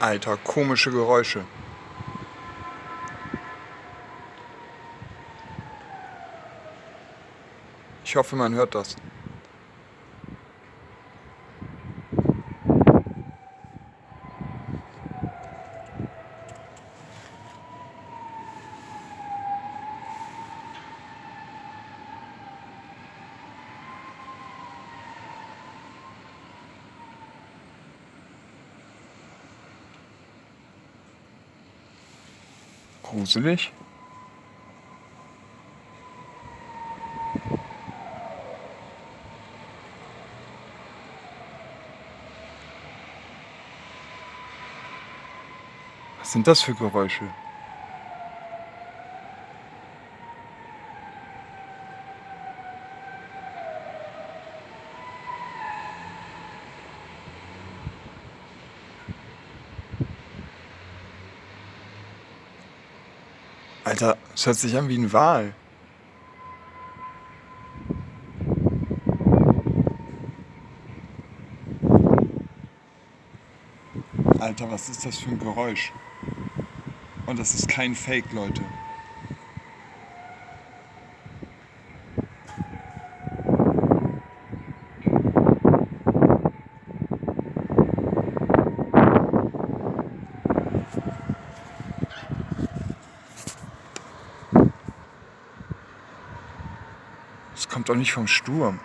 Alter, komische Geräusche. Ich hoffe, man hört das. Gruselig? Was sind das für Geräusche? Alter, es hört sich an wie ein Wal. Alter, was ist das für ein Geräusch? Und das ist kein Fake, Leute. Das kommt doch nicht vom Sturm.